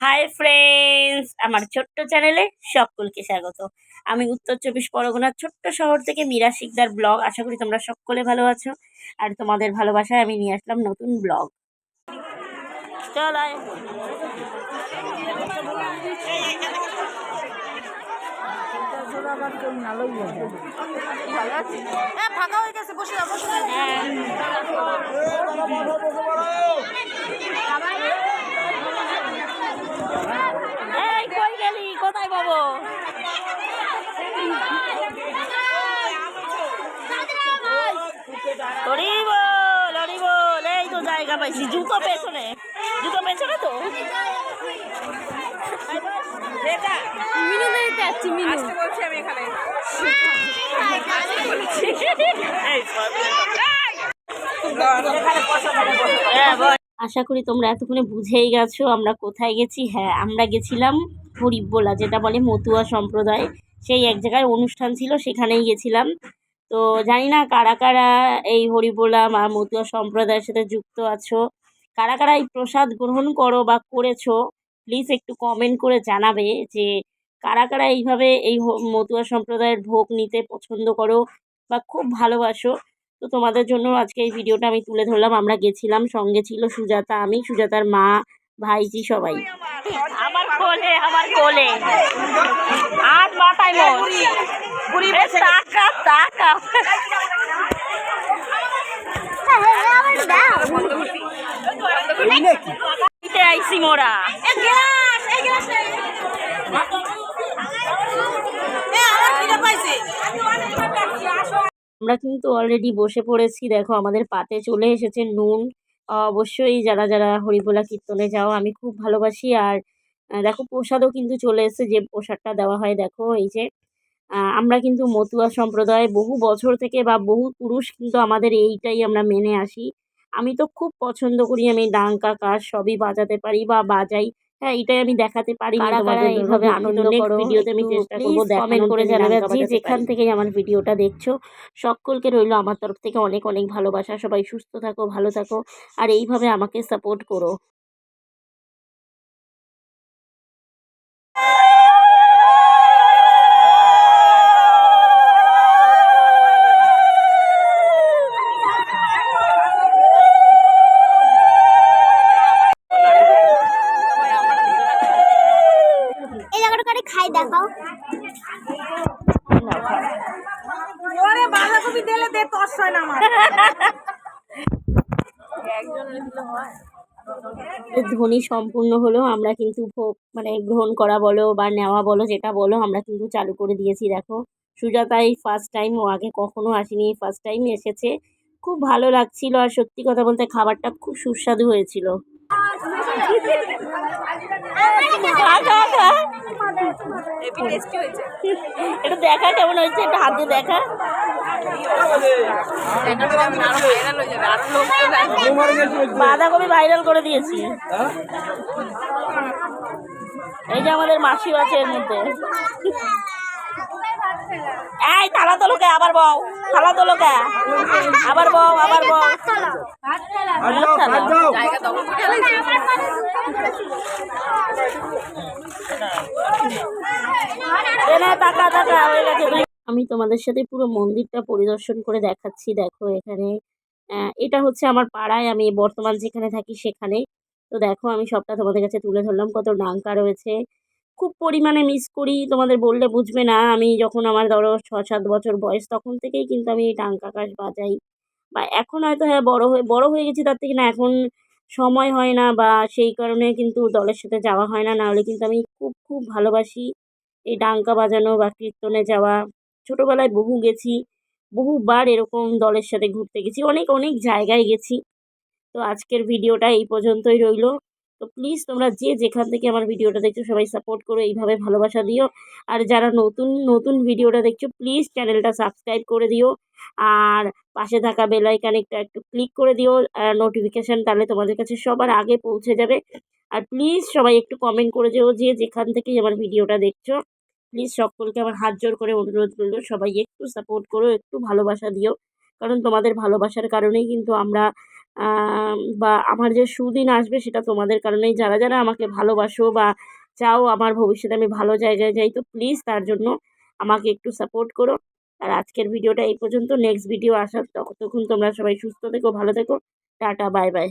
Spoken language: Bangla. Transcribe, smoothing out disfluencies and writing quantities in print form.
হাই ফ্রেন্ডস, আমার ছোট্ট চ্যানেলে সকলকে স্বাগত। আমি উত্তর চব্বিশ পরগনার ছোট্ট শহর থেকে মীরা শিকদার ব্লগ। আশা করি তোমরা সকলে ভালো আছো, আর তোমাদের ভালোবাসায় আমি নিয়ে আসলাম নতুন ব্লগ। চল আয়। ফাঁকা হয়ে গেছে, বসে যাও, বসে যাও। এই কই গেলি, কোথায় পাবো? এই তো জায়গা পাইছি। জুতো পেছনে তো। মিনু দেখতে যাচ্ছি, মিনু বলছি আমি এখানে। আশা করি তোমরা এতক্ষণে বুঝেই গেছো আমরা কোথায় গেছি। হ্যাঁ, আমরা গেছিলাম হরিবোলা, যেটা বলে মতুয়া সম্প্রদায়। সেই এক জায়গায় অনুষ্ঠান ছিল, সেখানেই গেছিলাম। তো জানি না কারা কারা এই হরিবোলা বা মতুয়া সম্প্রদায়ের সাথে যুক্ত আছো, কারা কারা এই প্রসাদ গ্রহণ করো বা করেছো, প্লিজ একটু কমেন্ট করে জানাবে যে কারা কারা এইভাবে এই মতুয়া সম্প্রদায়ের ভোগ নিতে পছন্দ করো বা খুব ভালোবাসো। তো তোমাদের জন্য আজকে এই ভিডিওটা আমি তুলে ধরলাম। আমরা গেছিলাম, সঙ্গে ছিল সুজাতা, আমি, সুজাতার মা, ভাইজি, সবাই। আমার কোলে আর মাথায় আইসি মোরা। আমরা কিন্তু অলরেডি বসে পড়েছি। দেখো আমাদের পাতে চলে এসেছে নুন। অবশ্যই যারা যারা হরিবোলা কীর্তনে যাও, আমি খুব ভালোবাসি। আর দেখো প্রসাদও কিন্তু চলে এসেছে, যে প্রসাদটা দেওয়া হয়। দেখো এই যে আমরা কিন্তু মতুয়া সম্প্রদায় বহু বছর থেকে বা বহু পুরুষ কিন্তু আমাদের এইটাই আমরা মেনে আসি। আমি তো খুব পছন্দ করি, আমি ডাঙ্কা কাজ সবই বাজাতে পারি বা বাজাই। হ্যাঁ, এটাই আমি দেখাতে পারি। এইভাবে আনন্দ করো, ভিডিওতে আমি চেষ্টা করবো কমেন্ট করে জানাবে। যেখান থেকে আমার ভিডিওটা দেখছো সকলকে রইল আমার তরফ থেকে অনেক অনেক ভালোবাসা। সবাই সুস্থ থাকো, ভালো থাকো, আর এইভাবে আমাকে সাপোর্ট করো। খাই দেখাও। ওরে বাঁধাকপি দিলে দে, তস হয় না আমার। ধ্বনি সম্পূর্ণ হলো। আমরা কিন্তু ভোগ গ্রহণ করা বলো বা নেওয়া বলো, যেটা বলো, আমরা কিন্তু চালু করে দিয়েছি। দেখো সুজাতা এই ফার্স্ট টাইম, ও আগে কখনো আসেনি, ফার্স্ট টাইম এসেছে। খুব ভালো লাগছিল, আর সত্যি কথা বলতে খাবারটা খুব সুস্বাদু হয়েছিল। এটা দেখা কেমন হয়েছে, এটা হাতে দেখা। বাঁধাকপি ভাইরাল করে দিয়েছি। এই যে আমাদের মাসিও আছে এর মধ্যে। এই থালা তোলোকে, আবার বউ, থালা তোলোকে, আবার বউ, আবার বউ। আমি তোমাদের সাথে পুরো মন্দিরটা পরিদর্শন করে দেখাচ্ছি। দেখো এখানে এটা হচ্ছে আমার পাড়ায়, আমি বর্তমান যেখানে থাকি সেখানে। তো দেখো আমি সবটা তোমাদের কাছে তুলে ধরলাম। কত ডাঙ্কা রয়েছে, খুব পরিমাণে মিস করি, তোমাদের বললে বুঝবে না। আমি যখন আমার ধরো 6-7 বছর বয়স, তখন থেকেই কিন্তু আমি এই ডাঙ্কা কাশ বাজাই। বা এখন হয়তো হ্যাঁ বড় হয়ে গেছি, তার থেকে না এখন সময় হয় না, বা সেই কারণে কিন্তু দলের সাথে যাওয়া হয় না। নাহলে কিন্তু আমি খুব খুব ভালোবাসি এই ডাঙ্কা বাজানো বা কীর্তনে যাওয়া। ছোটোবেলায় বহু গেছি, বহুবার এরকম দলের সাথে ঘুরতে গেছি, অনেক অনেক জায়গায় গেছি। তো আজকের ভিডিওটা এই পর্যন্তই রইল। তো প্লিজ তোমরা যে যেখান থেকে আমার ভিডিওটা দেখছো সবাই সাপোর্ট করো, এইভাবে ভালোবাসা দিও। আর যারা নতুন নতুন ভিডিওটা দেখছো প্লিজ চ্যানেলটা সাবস্ক্রাইব করে দিও, আর পাশে থাকা বেল আইকনটা একটু ক্লিক করে দিও নোটিফিকেশান, তাহলে তোমাদের কাছে সবার আগে পৌঁছে যাবে। আর প্লিজ সবাই একটু কমেন্ট করে দিও যে যেখান থেকেই আমার ভিডিওটা দেখছো। প্লিজ সকলকে আমার হাত জোর করে অনুরোধ করলো, সবাই একটু সাপোর্ট করো, একটু ভালোবাসা দিও, কারণ তোমাদের ভালোবাসার কারণেই কিন্তু আমরা বা আমার যে সুদিন আসবে সেটা তোমাদের কারণেই। যারা যারা আমাকে ভালোবাসো বা চাও আমার ভবিষ্যতে আমি ভালো জায়গায় যাই, তো প্লিজ তার জন্য আমাকে একটু সাপোর্ট করো। আর আজকের ভিডিওটা এই পর্যন্ত। নেক্সট ভিডিও আসার ততক্ষণ তোমরা সবাই সুস্থ থেকো, ভালো থেকো। Tata, bye bye.